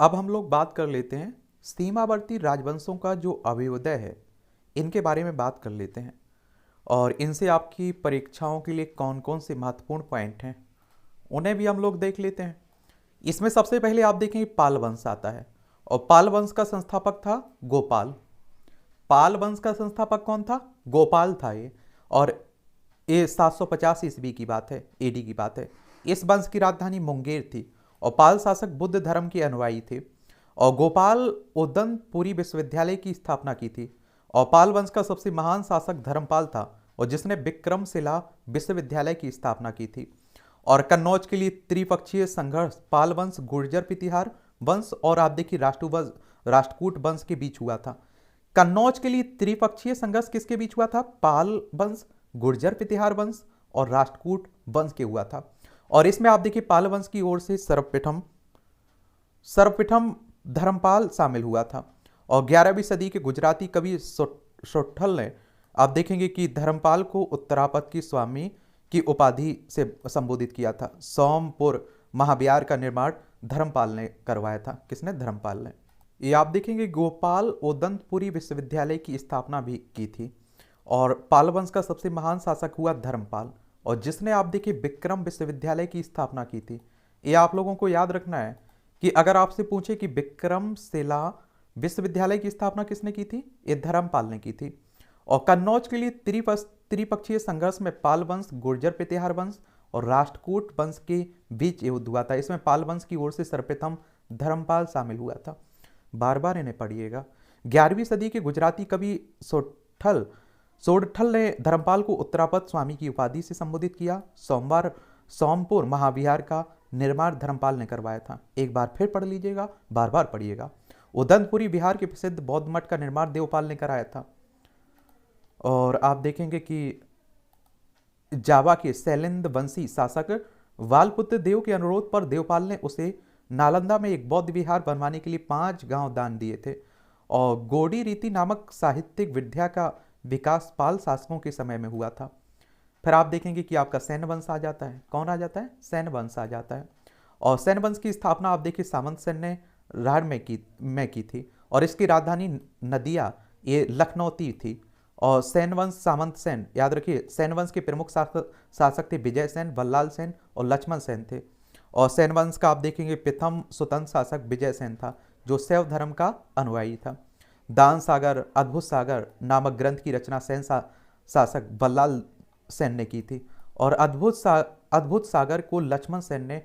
अब हम लोग बात कर लेते हैं सीमावर्ती राजवंशों का जो अभ्युदय है, इनके बारे में बात कर लेते हैं और इनसे आपकी परीक्षाओं के लिए कौन कौन से महत्वपूर्ण पॉइंट हैं उन्हें भी हम लोग देख लेते हैं। इसमें सबसे पहले आप देखेंगे पाल वंश आता है और पाल वंश का संस्थापक था गोपाल। पाल वंश का संस्थापक कौन था? गोपाल था ये। और ये 750 ईस्वी की बात है, एडी की बात है। इस वंश की राजधानी मुंगेर थी और पाल शासक बुद्ध धर्म के अनुयायी थे और गोपाल उदनपुरी विश्वविद्यालय की स्थापना की थी। और पाल वंश का सबसे महान शासक धर्मपाल था और जिसने विक्रमशिला विश्वविद्यालय की स्थापना की थी। और कन्नौज के लिए त्रिपक्षीय संघर्ष पाल वंश गुर्जर प्रतिहार वंश और आप देखिए राष्ट्रकूट वंश के बीच हुआ था। कन्नौज के लिए त्रिपक्षीय संघर्ष किसके बीच हुआ था? पाल वंश, गुर्जर प्रतिहार वंश और राष्ट्रकूट वंश के हुआ था। और इसमें आप देखिए पाल वंश की ओर से सर्वप्रथम धर्मपाल शामिल हुआ था। और 11वीं सदी के गुजराती कवि सोठल ने आप देखेंगे कि धर्मपाल को उत्तरापद की स्वामी की उपाधि से संबोधित किया था। सोमपुर महाविहार का निर्माण धर्मपाल ने करवाया था। किसने? धर्मपाल ने। ये आप देखेंगे गोपाल उदंतपुरी विश्वविद्यालय की स्थापना भी की थी। और पाल वंश का सबसे महान शासक हुआ धर्मपाल और जिसने आप देखिए विक्रम विश्वविद्यालय की स्थापना की थी। ये आप लोगों को याद रखना है कि अगर आपसे पूछे कि विक्रमशिला विश्वविद्यालय की स्थापना किसने की थी, ये धर्मपाल ने की थी। और कन्नौज के लिए त्रिपक्षीय संघर्ष में पाल वंश, गुर्जर प्रतिहार वंश और राष्ट्रकूट वंश के बीच युद्ध हुआ था। इसमें पाल वंश की ओर से सर्वप्रथम धर्मपाल शामिल हुआ था। बार बार इन्हें पढ़िएगा। 11वीं सदी के गुजराती कवि सोडठल ने धर्मपाल को उत्तरापद स्वामी की उपाधि से संबोधित किया। सोमपुर महाविहार का निर्माण धर्मपाल ने करवाया था। एक बार फिर पढ़ लीजिएगा, बार बार पढ़िएगा। उदंतपुरी बिहार के प्रसिद्ध बौद्ध मठ का निर्माण देवपाल ने कराया था। और आप देखेंगे कि जावा के शैलेंद्र वंशी शासक वालपुत्र देव के अनुरोध पर देवपाल ने उसे नालंदा में एक बौद्ध विहार बनवाने के लिए 5 गांव दान दिए थे। और गोडी रीति नामक साहित्यिक विद्या का विकास पाल शासकों के समय में हुआ था। फिर आप देखेंगे कि आपका सैन्य वंश आ जाता है। कौन आ जाता है? सैन्य वंश आ जाता है। और सैन्य वंश की स्थापना आप देखिए सामंत सेन ने राढ़ में की थी और इसकी राजधानी नदिया ये लखनौती थी। और सैन्य वंश सामंत सेन, याद रखिए सैन्य वंश के प्रमुख शासक थे विजय सेन, बल्लाल सेन और लक्ष्मण सेन थे। और सैन्य वंश का आप देखेंगे प्रथम स्वतंत्र शासक विजय सेन था जो शैव धर्म का अनुयायी था। दान सागर अद्भुत सागर नामक ग्रंथ की रचना सैन शासक बल्लाल सेन ने की थी। और अद्भुत सागर को लक्ष्मण सेन ने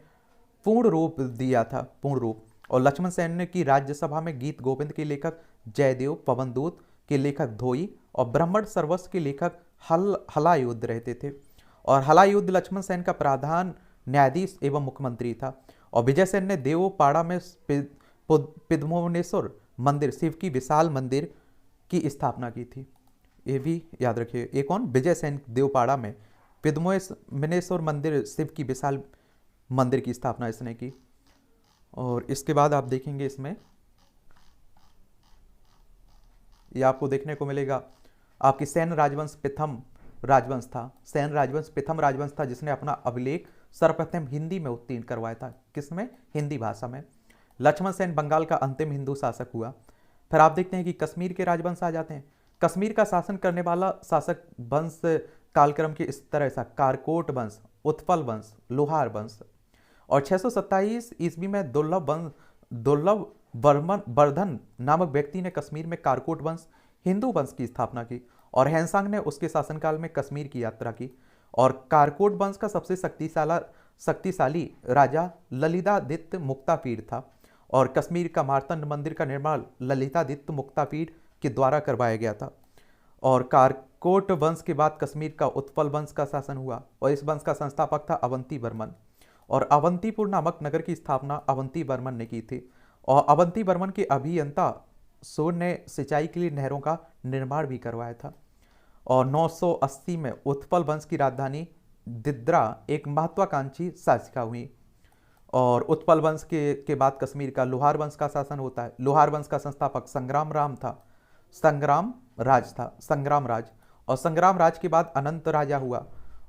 पूर्ण रूप दिया था, पूर्ण रूप। और लक्ष्मण सेन ने की राज्यसभा में गीत गोविंद के लेखक जयदेव, पवनदूत के लेखक धोई और ब्राह्मण सर्वस्व के लेखक हलायुद्ध रहते थे। और हलायुद्ध लक्ष्मण सेन का प्रधान न्यायाधीश एवं मुख्यमंत्री था। और विजय सेन ने देवपाड़ा में पिद्मोनेश्वर मंदिर, शिव की विशाल मंदिर की स्थापना की थी। ये भी याद रखिए। एक कौन? विजय सेन देवपाड़ा में पिद्मोनेश्वर मंदिर, शिव की विशाल मंदिर की स्थापना इसने की। और इसके बाद आप देखेंगे इसमें ये आपको देखने को मिलेगा आपकी सैन्य राजवंश प्रथम राजवंश था। सैन्य राजवंश प्रथम राजवंश था जिसने अपना अभिलेख सर्वप्रथम हिंदी में उत्तीर्ण करवाया था। किसमें? हिंदी भाषा में। लक्ष्मण सेन बंगाल का अंतिम हिंदू शासक हुआ। फिर आप देखते हैं कि कश्मीर के राजवंश आ जाते हैं। कश्मीर का शासन करने वाला शासक वंश कालक्रम के इस तरह सा कारकोट वंश, उत्पल वंश, लोहार वंश। और 627 ईस्वी में दुर्लभ वर्धन नामक व्यक्ति ने कश्मीर में कारकोट वंश, हिंदू वंश की स्थापना की। और हैंसांग ने उसके शासनकाल में कश्मीर की यात्रा की। और कारकोट वंश का सबसे शक्तिशाली राजा ललितादित्य मुक्तापीड था। और कश्मीर का मार्तंड मंदिर का निर्माण ललितादित्य मुक्तापीड के द्वारा करवाया गया था। और कारकोट वंश के बाद कश्मीर का उत्पल वंश का शासन हुआ और इस वंश का संस्थापक था अवंती वर्मन। और अवंतीपुर नामक नगर की स्थापना अवंती वर्मन ने की थी। और अवंती वर्मन के अभियंता सोन ने सिंचाई के लिए नहरों का निर्माण भी करवाया था। और 980 में उत्पल वंश की राजधानी दिद्रा एक महत्वाकांक्षी शासिका हुई। और उत्पल वंश के बाद कश्मीर का लोहार वंश का शासन होता है। लोहार वंश का संस्थापक संग्राम राज। और संग्राम राज के बाद अनंत राजा हुआ।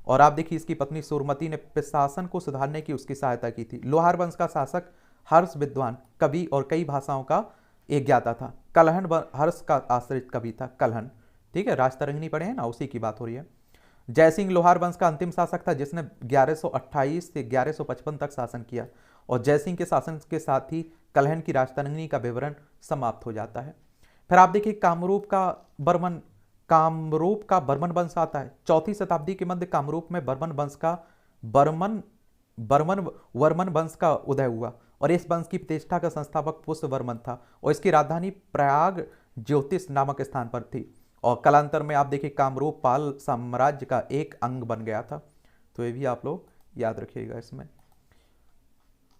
और आप देखिए इसकी पत्नी सूरमती ने प्रशासन को सुधारने की उसकी सहायता की थी। लोहार वंश का शासक हर्ष विद्वान कवि और कई भाषाओं का एक ज्ञाता था। कलहन हर्ष का आश्रित कवि था, कलहन। ठीक है, राजतरंगिणी पढ़े हैं ना, उसी की बात हो रही है। जयसिंह लोहार वंश का अंतिम शासक था जिसने 1128 से 1155 तक शासन किया, और जयसिंह के शासन के साथ ही कलहन की राजतरंगिणी का विवरण समाप्त हो जाता है। फिर आप देखिए कामरूप का बर्मन वंश आता है। 4वीं शताब्दी के मध्य कामरूप में बर्मन वंश का बर्मन बर्मन वर्मन वंश का उदय हुआ, और इस वंश की प्रतिष्ठा का संस्थापक पुष्यवर्मन था, और इसकी राजधानी प्रयाग ज्योतिष नामक स्थान पर थी। और कालांतर में आप देखिए कामरूप पाल साम्राज्य का एक अंग बन गया था। तो ये भी आप लोग याद रखिएगा इसमें।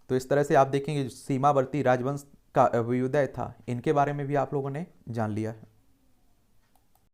तो इस तरह से आप देखेंगे सीमावर्ती राजवंश का अभ्युदय था, इनके बारे में भी आप लोगों ने जान लिया है।